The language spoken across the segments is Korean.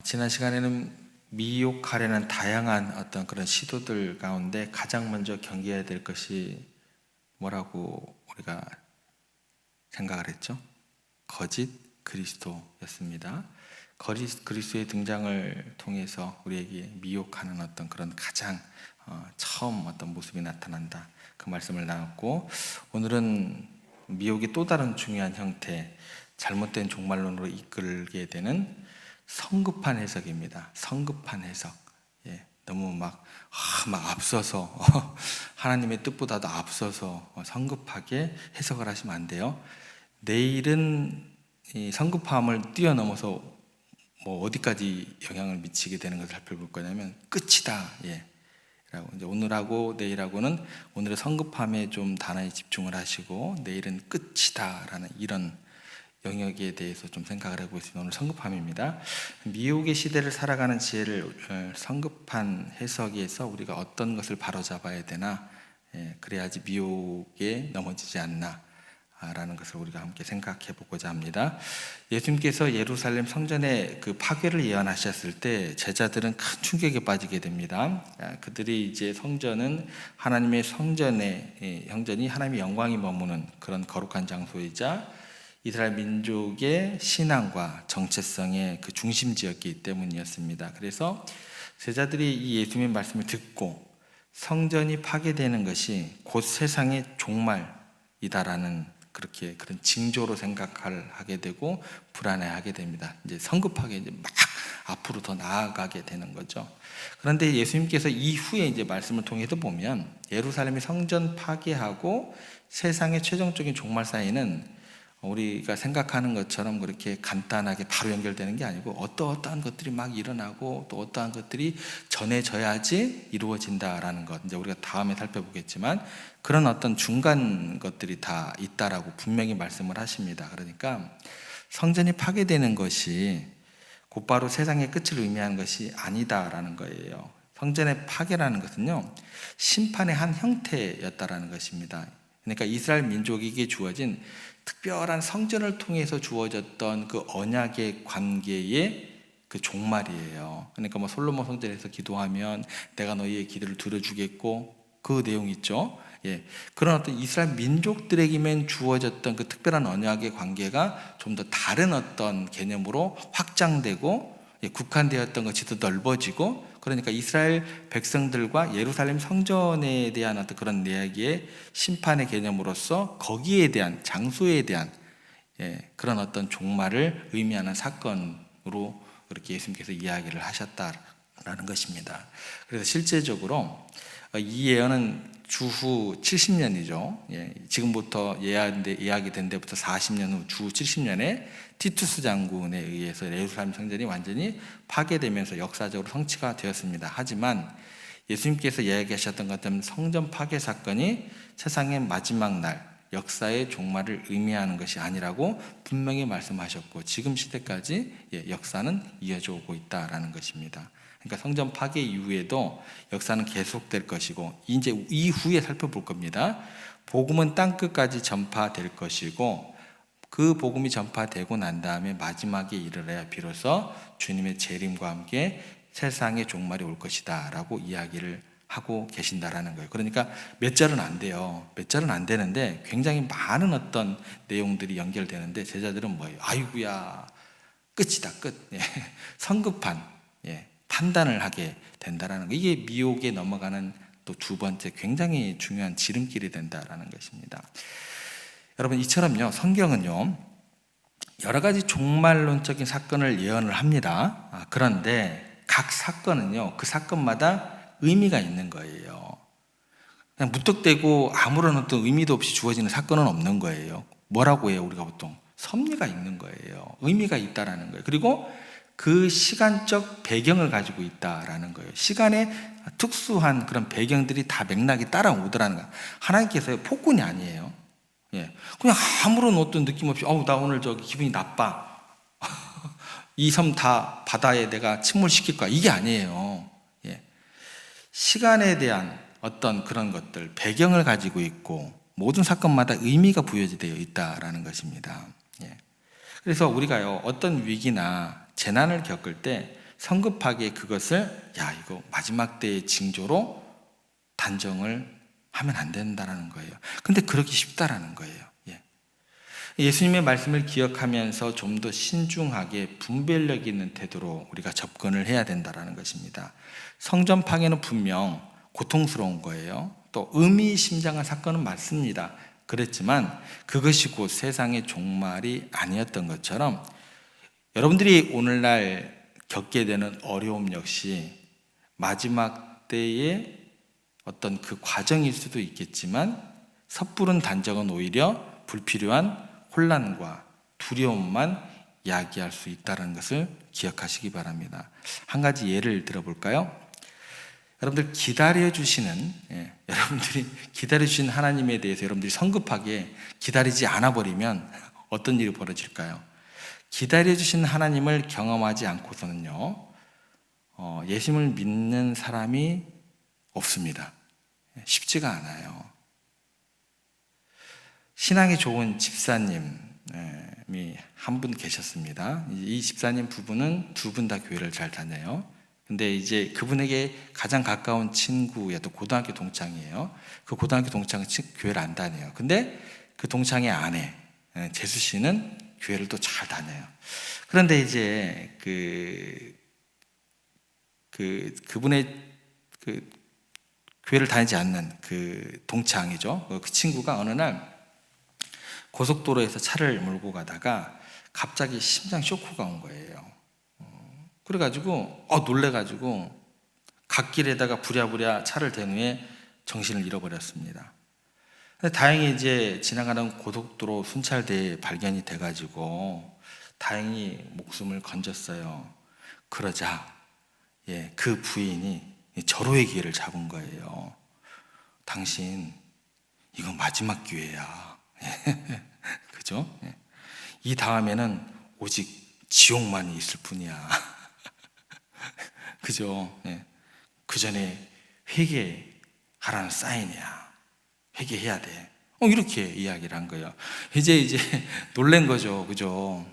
지난 시간에는 미혹하려는 다양한 어떤 그런 시도들 가운데 가장 먼저 경계해야 될 것이 뭐라고 우리가 생각을 했죠? 거짓 그리스도였습니다. 거짓 그리스도의 등장을 통해서 우리에게 미혹하는 어떤 그런 가장 처음 어떤 모습이 나타난다. 그 말씀을 나눴고, 오늘은 미혹의 또 다른 중요한 형태, 잘못된 종말론으로 이끌게 되는 성급한 해석입니다. 성급한 해석. 너무 막 앞서서 하나님의 뜻보다도 앞서서 성급하게 해석을 하시면 안 돼요. 내일은 이 성급함을 뛰어넘어서 어디까지 영향을 미치게 되는 것을 살펴볼 거냐면 끝이다. 라고 이제 오늘하고 내일하고는 오늘의 성급함에 좀 단어에 집중을 하시고, 내일은 끝이다라는 이런 영역에 대해서 좀 생각을 해보겠습니다. 오늘 성급함입니다. 미혹의 시대를 살아가는 지혜를 성급한 해석에서 우리가 어떤 것을 바로잡아야 되나, 그래야지 미혹에 넘어지지 않나 라는 것을 우리가 함께 생각해 보고자 합니다. 예수님께서 예루살렘 성전의 그 파괴를 예언하셨을 때 제자들은 큰 충격에 빠지게 됩니다. 그들이 이제 성전은 하나님의 성전의 형전이 하나님의 영광이 머무는 그런 거룩한 장소이자 이스라엘 민족의 신앙과 정체성의 그 중심지였기 때문이었습니다. 그래서 제자들이 이 예수님의 말씀을 듣고 성전이 파괴되는 것이 곧 세상의 종말이다라는 그런 징조로 생각하게 되고 불안해하게 됩니다. 이제 성급하게 이제 막 앞으로 더 나아가게 되는 거죠. 그런데 예수님께서 이후에 이제 말씀을 통해서 보면 예루살렘의 성전 파괴하고 세상의 최종적인 종말 사이는 우리가 생각하는 것처럼 그렇게 간단하게 바로 연결되는 게 아니고 어떠한 것들이 막 일어나고 또 어떠한 것들이 전해져야지 이루어진다라는 것, 이제 우리가 다음에 살펴보겠지만 그런 어떤 중간 것들이 다 있다라고 분명히 말씀을 하십니다. 그러니까 성전이 파괴되는 것이 곧바로 세상의 끝을 의미하는 것이 아니다라는 거예요. 성전의 파괴라는 것은요, 심판의 한 형태였다라는 것입니다. 그러니까 이스라엘 민족에게 주어진 특별한 성전을 통해서 주어졌던 그 언약의 관계의 그 종말이에요. 그러니까 솔로몬 성전에서 기도하면 내가 너희의 기도를 들어주겠고, 그 내용 있죠. 그런 어떤 이스라엘 민족들에게만 주어졌던 그 특별한 언약의 관계가 좀 더 다른 어떤 개념으로 확장되고 국한되었던 것이 더 넓어지고, 그러니까 이스라엘 백성들과 예루살렘 성전에 대한 어떤 그런 이야기의 심판의 개념으로서 거기에 대한 장소에 대한 그런 어떤 종말을 의미하는 사건으로 그렇게 예수님께서 이야기를 하셨다라는 것입니다. 그래서 실제적으로 이 예언은 주후 70년이죠. 지금부터 예약이 된 데부터 40년 후 주후 70년에 티투스 장군에 의해서 예루살렘 성전이 완전히 파괴되면서 역사적으로 성취가 되었습니다. 하지만 예수님께서 이야기하셨던 것처럼 성전 파괴 사건이 세상의 마지막 날, 역사의 종말을 의미하는 것이 아니라고 분명히 말씀하셨고, 지금 시대까지 역사는 이어져 오고 있다라는 것입니다. 그러니까 성전 파괴 이후에도 역사는 계속될 것이고, 이제 이후에 살펴볼 겁니다. 복음은 땅끝까지 전파될 것이고, 그 복음이 전파되고 난 다음에 마지막에 이르러야 비로소 주님의 재림과 함께 세상의 종말이 올 것이다 라고 이야기를 하고 계신다라는 거예요. 그러니까 몇 절은 안 돼요. 몇 절은 안 되는데 굉장히 많은 어떤 내용들이 연결되는데, 제자들은 뭐예요? 아이고야, 끝이다, 끝. 성급한 판단을 하게 된다라는 거. 이게 미혹에 넘어가는 또 두 번째 굉장히 중요한 지름길이 된다라는 것입니다. 여러분, 이처럼요, 성경은요 여러 가지 종말론적인 사건을 예언을 합니다. 그런데 각 사건은요 그 사건마다 의미가 있는 거예요. 그냥 무턱대고 아무런 어떤 의미도 없이 주어지는 사건은 없는 거예요. 뭐라고 해요? 우리가 보통 섭리가 있는 거예요. 의미가 있다라는 거예요. 그리고 그 시간적 배경을 가지고 있다라는 거예요. 시간에 특수한 그런 배경들이 다 맥락이 따라오더라는 거예요. 하나님께서 폭군이 아니에요. 그냥 아무런 어떤 느낌 없이 나 오늘 기분이 나빠. 이 섬 다 바다에 내가 침몰시킬 거야. 이게 아니에요. 시간에 대한 어떤 그런 것들, 배경을 가지고 있고 모든 사건마다 의미가 부여되어 있다라는 것입니다. 그래서 우리가요 어떤 위기나 재난을 겪을 때 성급하게 그것을 이거 마지막 때의 징조로 단정을 하면 안 된다라는 거예요. 근데 그러기 쉽다라는 거예요. 예수님의 말씀을 기억하면서 좀 더 신중하게 분별력 있는 태도로 우리가 접근을 해야 된다라는 것입니다. 성전 파괴는 분명 고통스러운 거예요. 또 의미심장한 사건은 맞습니다. 그랬지만 그것이 곧 세상의 종말이 아니었던 것처럼 여러분들이 오늘날 겪게 되는 어려움 역시 마지막 때의 어떤 그 과정일 수도 있겠지만 섣부른 단정은 오히려 불필요한 혼란과 두려움만 야기할 수 있다는 것을 기억하시기 바랍니다. 한 가지 예를 들어볼까요? 여러분들 여러분들이 기다려주신 하나님에 대해서 여러분들이 성급하게 기다리지 않아 버리면 어떤 일이 벌어질까요? 기다려주신 하나님을 경험하지 않고서는요, 예수님을 믿는 사람이 없습니다. 쉽지가 않아요. 신앙이 좋은 집사님이 한 분 계셨습니다. 이 집사님 부부는 두 분 다 교회를 잘 다녀요. 근데 이제 그분에게 가장 가까운 친구야, 또 고등학교 동창이에요. 그 고등학교 동창은 교회를 안 다녀요. 근데 그 동창의 아내 재수 씨는 교회를 또 잘 다녀요. 그런데 이제 그분의 교회를 다니지 않는 그 동창이죠. 그 친구가 어느 날 고속도로에서 차를 몰고 가다가 갑자기 심장 쇼크가 온 거예요. 그래가지고 놀래가지고 갓길에다가 부랴부랴 차를 댄 후에 정신을 잃어버렸습니다. 근데 다행히 이제 지나가는 고속도로 순찰대에 발견이 돼가지고 다행히 목숨을 건졌어요. 그러자 그 부인이 절호의 기회를 잡은 거예요. 당신 이거 마지막 기회야. 그죠? 이 다음에는 오직 지옥만이 있을 뿐이야. 그죠? 그 전에 회개하라는 사인이야. 회개해야 돼. 이렇게 이야기를 한 거예요. 이제 놀란 거죠. 그죠?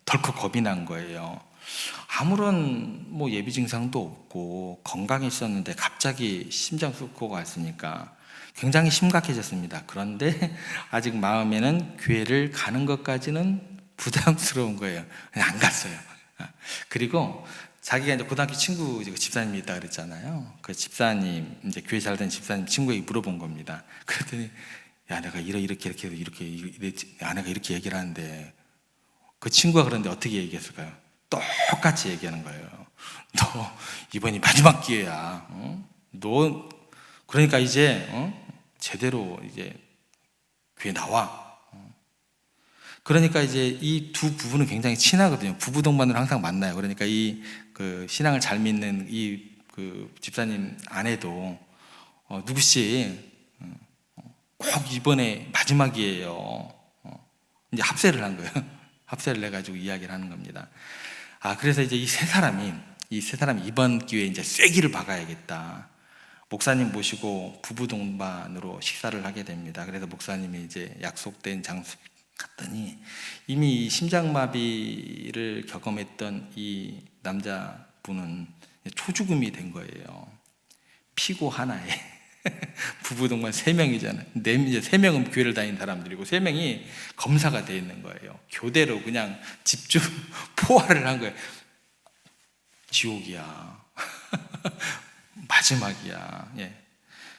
덜컥 겁이 난 거예요. 아무런 예비 증상도 없고 건강에 있었는데 갑자기 심장 쑥고가 왔으니까 굉장히 심각해졌습니다. 그런데 아직 마음에는 교회를 가는 것까지는 부담스러운 거예요. 그냥 안 갔어요. 그리고 자기가 이제 고등학교 친구 집사님이 있다 그랬잖아요. 그 집사님, 이제 교회 잘 다니는 집사님 친구에게 물어본 겁니다. 그랬더니 내가 이렇게 아내가 이렇게 얘기를 하는데, 그 친구가 그런데 어떻게 얘기했을까요? 똑같이 얘기하는 거예요. 너 이번이 마지막 기회야. 너 그러니까 이제 제대로 이제 교회 나와. 그러니까 이제 이 두 부부는 굉장히 친하거든요. 부부 동반으로 항상 만나요. 그러니까 그 신앙을 잘 믿는 그 집사님 아내도 누구씨 꼭 이번에 마지막이에요. 이제 합세를 한 거예요. 합세를 해가지고 이야기를 하는 겁니다. 그래서 이제 이 세 사람이 이번 기회에 이제 쐐기를 박아야겠다. 목사님 모시고 부부 동반으로 식사를 하게 됩니다. 그래서 목사님이 이제 약속된 장소 갔더니 이미 심장마비를 경험했던 이 남자분은 초죽음이 된 거예요. 피고 하나에 부부 동반 3명이잖아요. 3명은 교회를 다니는 사람들이고 3명이 검사가 돼 있는 거예요. 교대로 그냥 집중 포화를 한 거예요. 지옥이야. 마지막이야.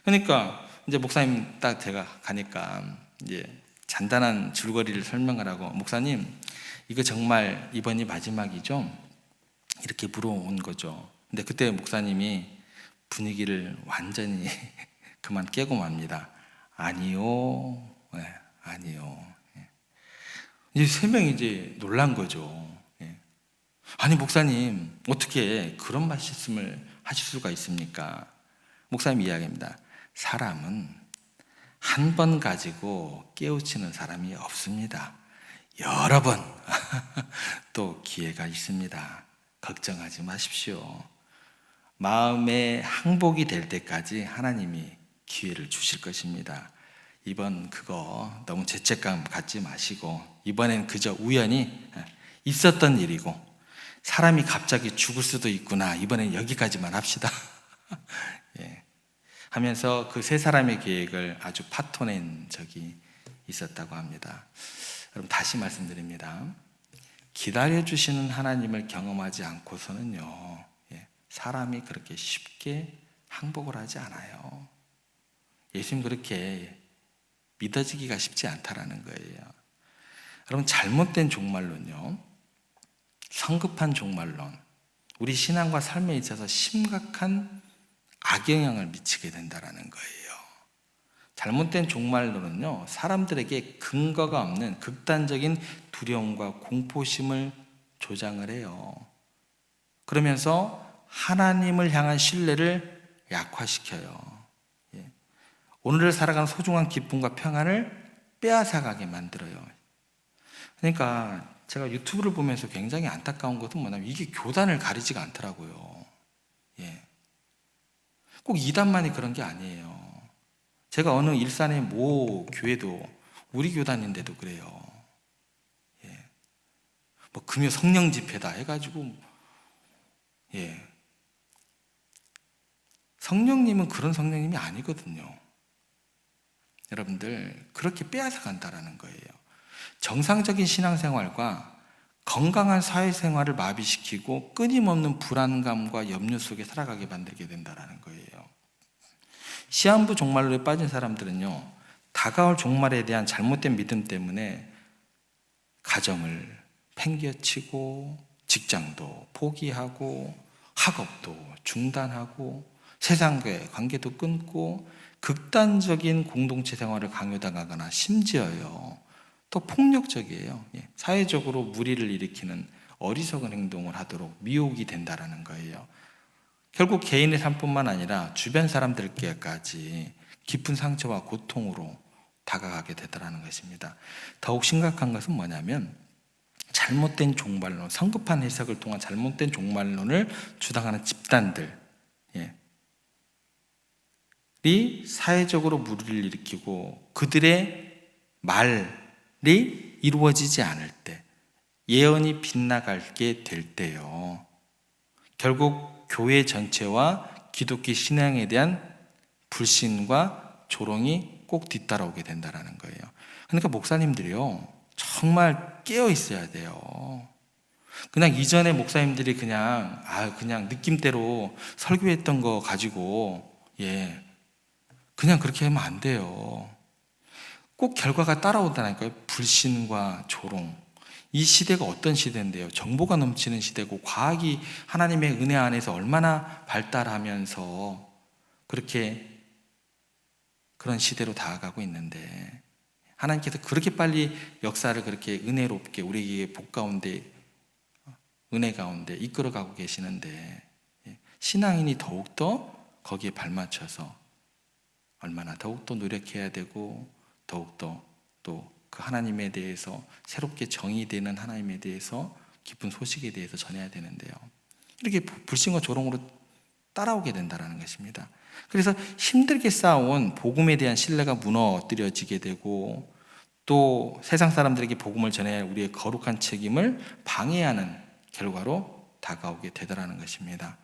그러니까 이제 목사님 딱 제가 가니까 이제 잔단한 줄거리를 설명을 하고, 목사님 이거 정말 이번이 마지막이죠? 이렇게 물어온 거죠. 근데 그때 목사님이 분위기를 완전히 그만 깨고 맙니다. 아니요. 아니요. 이제 3명이 이제 놀란 거죠. 아니 목사님 어떻게 그런 말씀을 하실 수가 있습니까? 목사님 이야기합니다. 사람은 한 번 가지고 깨우치는 사람이 없습니다. 여러 번 또 기회가 있습니다. 걱정하지 마십시오. 마음에 항복이 될 때까지 하나님이 기회를 주실 것입니다. 이번 그거 너무 죄책감 갖지 마시고, 이번엔 그저 우연히 있었던 일이고 사람이 갑자기 죽을 수도 있구나. 이번엔 여기까지만 합시다. 예. 하면서 그 세 사람의 계획을 아주 파토낸 적이 있었다고 합니다. 여러분, 다시 말씀드립니다. 기다려주시는 하나님을 경험하지 않고서는요, 사람이 그렇게 쉽게 항복을 하지 않아요. 예수님 그렇게 믿어지기가 쉽지 않다라는 거예요. 여러분, 잘못된 종말론요, 성급한 종말론, 우리 신앙과 삶에 있어서 심각한 악영향을 미치게 된다는 거예요. 잘못된 종말론은요, 사람들에게 근거가 없는 극단적인 두려움과 공포심을 조장을 해요. 그러면서 하나님을 향한 신뢰를 약화시켜요. 오늘을 살아가는 소중한 기쁨과 평안을 빼앗아가게 만들어요. 그러니까 제가 유튜브를 보면서 굉장히 안타까운 것은 뭐냐면 이게 교단을 가리지가 않더라고요. 꼭 이단만이 그런 게 아니에요. 제가 어느 일산의 모 교회도 우리 교단인데도 그래요. 뭐 금요 성령 집회다 해가지고, 성령님은 그런 성령님이 아니거든요. 여러분들, 그렇게 빼앗아 간다라는 거예요. 정상적인 신앙생활과 건강한 사회생활을 마비시키고 끊임없는 불안감과 염려 속에 살아가게 만들게 된다라는 거예요. 시한부 종말론에 빠진 사람들은요, 다가올 종말에 대한 잘못된 믿음 때문에 가정을 팽개치고 직장도 포기하고 학업도 중단하고 세상과의 관계도 끊고 극단적인 공동체 생활을 강요당하거나 심지어요, 또 폭력적이에요. 사회적으로 무리를 일으키는 어리석은 행동을 하도록 미혹이 된다라는 거예요. 결국 개인의 삶뿐만 아니라 주변 사람들께까지 깊은 상처와 고통으로 다가가게 되더라는 것입니다. 더욱 심각한 것은 뭐냐면 잘못된 종말론, 성급한 해석을 통한 잘못된 종말론을 주장하는 집단들이 사회적으로 무리를 일으키고 그들의 말이 이루어지지 않을 때, 예언이 빗나가게 될 때요, 결국 교회 전체와 기독교 신앙에 대한 불신과 조롱이 꼭 뒤따라오게 된다는 거예요. 그러니까 목사님들이요, 정말 깨어 있어야 돼요. 그냥 이전에 목사님들이 그냥 느낌대로 설교했던 거 가지고 그냥 그렇게 하면 안 돼요. 꼭 결과가 따라온다니까요. 불신과 조롱. 이 시대가 어떤 시대인데요? 정보가 넘치는 시대고 과학이 하나님의 은혜 안에서 얼마나 발달하면서 그렇게 그런 시대로 다가가고 있는데, 하나님께서 그렇게 빨리 역사를 그렇게 은혜롭게 우리에게 복 가운데, 은혜 가운데 이끌어가고 계시는데, 신앙인이 더욱더 거기에 발맞춰서 얼마나 더욱더 노력해야 되고, 더욱더 또 그 하나님에 대해서 새롭게 정의되는 하나님에 대해서 기쁜 소식에 대해서 전해야 되는데요, 이렇게 불신과 조롱으로 따라오게 된다는 것입니다. 그래서 힘들게 쌓아온 복음에 대한 신뢰가 무너뜨려지게 되고, 또 세상 사람들에게 복음을 전해야 할 우리의 거룩한 책임을 방해하는 결과로 다가오게 되더라는 것입니다.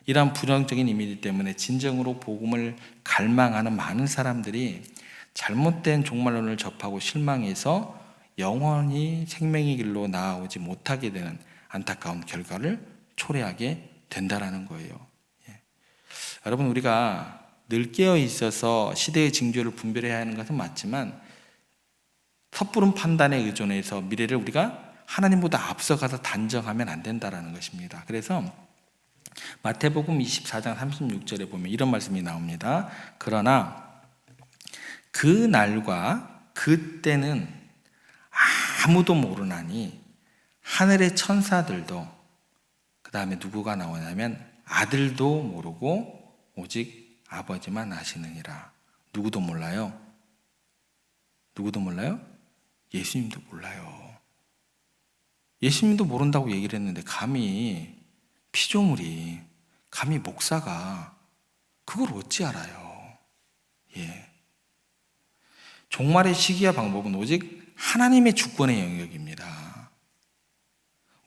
이러한 불안적인 이미지 때문에 진정으로 복음을 갈망하는 많은 사람들이 잘못된 종말론을 접하고 실망해서 영원히 생명의 길로 나아오지 못하게 되는 안타까운 결과를 초래하게 된다라는 거예요. 여러분, 우리가 늘 깨어 있어서 시대의 징조를 분별해야 하는 것은 맞지만 섣부른 판단에 의존해서 미래를 우리가 하나님보다 앞서가서 단정하면 안 된다라는 것입니다. 그래서 마태복음 24장 36절에 보면 이런 말씀이 나옵니다. 그러나 그 날과 그 때는 아무도 모르나니 하늘의 천사들도, 그 다음에 누구가 나오냐면 아들도 모르고 오직 아버지만 아시느니라. 누구도 몰라요? 누구도 몰라요? 예수님도 몰라요. 예수님도 모른다고 얘기를 했는데 감히 피조물이, 감히 목사가 그걸 어찌 알아요? 종말의 시기와 방법은 오직 하나님의 주권의 영역입니다.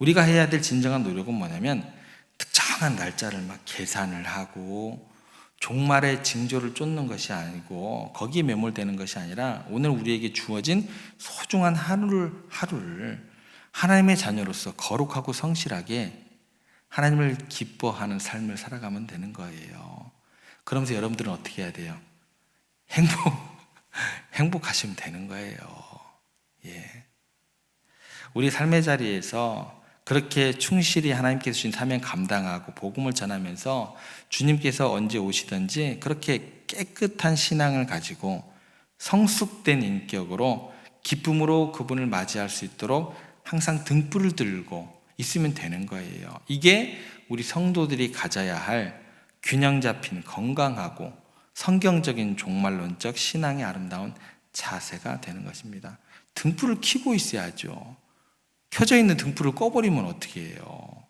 우리가 해야 될 진정한 노력은 뭐냐면 특정한 날짜를 막 계산을 하고 종말의 징조를 쫓는 것이 아니고 거기에 매몰되는 것이 아니라 오늘 우리에게 주어진 소중한 하루를 하나님의 자녀로서 거룩하고 성실하게 하나님을 기뻐하는 삶을 살아가면 되는 거예요. 그러면서 여러분들은 어떻게 해야 돼요? 행복하시면 되는 거예요. 예. 우리 삶의 자리에서 그렇게 충실히 하나님께서 주신 사명 감당하고 복음을 전하면서 주님께서 언제 오시든지 그렇게 깨끗한 신앙을 가지고 성숙된 인격으로 기쁨으로 그분을 맞이할 수 있도록 항상 등불을 들고 있으면 되는 거예요. 이게 우리 성도들이 가져야 할 균형 잡힌 건강하고 성경적인 종말론적 신앙의 아름다운 자세가 되는 것입니다. 등불을 켜고 있어야죠. 켜져 있는 등불을 꺼버리면 어떻게 해요?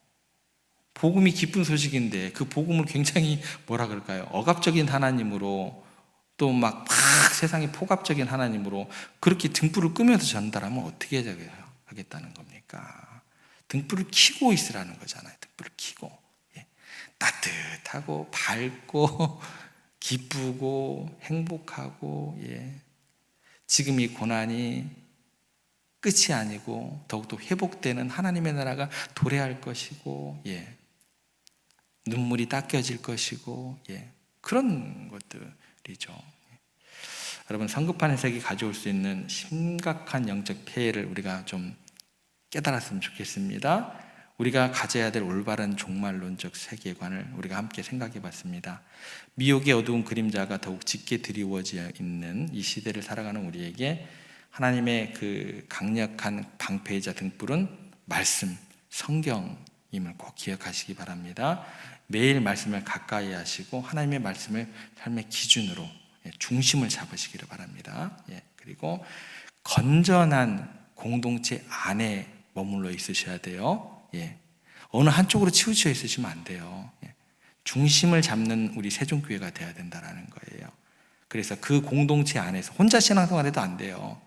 복음이 기쁜 소식인데 그 복음을 굉장히 뭐라 그럴까요? 억압적인 하나님으로 또 막 세상에 폭압적인 하나님으로 그렇게 등불을 끄면서 전달하면 어떻게 하겠다는 겁니까? 등불을 켜고 있으라는 거잖아요. 등불을 켜고 따뜻하고 밝고 기쁘고 행복하고 지금 이 고난이 끝이 아니고 더욱더 회복되는 하나님의 나라가 도래할 것이고 눈물이 닦여질 것이고 그런 것들이죠. 여러분, 성급한 해석이 가져올 수 있는 심각한 영적 폐해를 우리가 좀 깨달았으면 좋겠습니다. 우리가 가져야 될 올바른 종말론적 세계관을 우리가 함께 생각해 봤습니다. 미혹의 어두운 그림자가 더욱 짙게 드리워져 있는 이 시대를 살아가는 우리에게 하나님의 그 강력한 방패이자 등불은 말씀, 성경임을 꼭 기억하시기 바랍니다. 매일 말씀을 가까이 하시고 하나님의 말씀을 삶의 기준으로 중심을 잡으시기를 바랍니다. 그리고 건전한 공동체 안에 머물러 있으셔야 돼요. 어느 한쪽으로 치우쳐 있으시면 안 돼요. 중심을 잡는 우리 세종교회가 돼야 된다는 거예요. 그래서 그 공동체 안에서 혼자 신앙생활해도 안 돼요.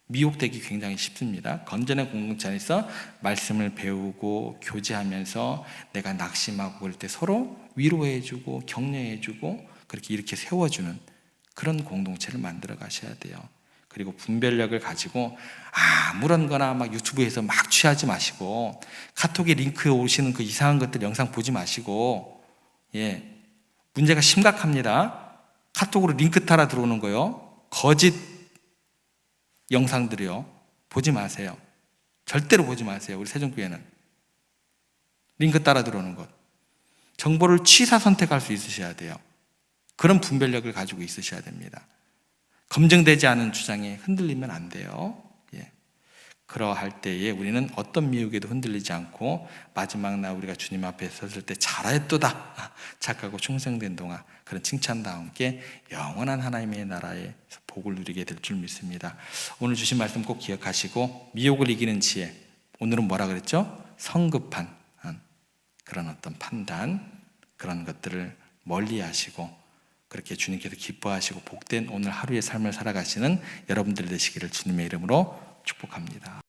미혹되기 굉장히 쉽습니다. 건전한 공동체 안에서 말씀을 배우고 교제하면서 내가 낙심하고 그럴 때 서로 위로해주고 격려해주고 그렇게 이렇게 세워주는 그런 공동체를 만들어 가셔야 돼요. 그리고 분별력을 가지고 아무런 거나 막 유튜브에서 막 취하지 마시고 카톡에 링크에 오시는 그 이상한 것들 영상 보지 마시고 문제가 심각합니다. 카톡으로 링크 따라 들어오는 거요. 거짓 영상들이요. 보지 마세요. 절대로 보지 마세요. 우리 세종교회는. 링크 따라 들어오는 것. 정보를 취사 선택할 수 있으셔야 돼요. 그런 분별력을 가지고 있으셔야 됩니다. 검증되지 않은 주장에 흔들리면 안 돼요. 그러할 때에 우리는 어떤 미혹에도 흔들리지 않고 마지막 날 우리가 주님 앞에 섰을 때 잘하였도다 착하고 충성된 동안 그런 칭찬과 함께 영원한 하나님의 나라에 복을 누리게 될 줄 믿습니다. 오늘 주신 말씀 꼭 기억하시고 미혹을 이기는 지혜, 오늘은 뭐라 그랬죠? 성급한 그런 어떤 판단, 그런 것들을 멀리 하시고 그렇게 주님께서 기뻐하시고 복된 오늘 하루의 삶을 살아가시는 여러분들 되시기를 주님의 이름으로 축복합니다.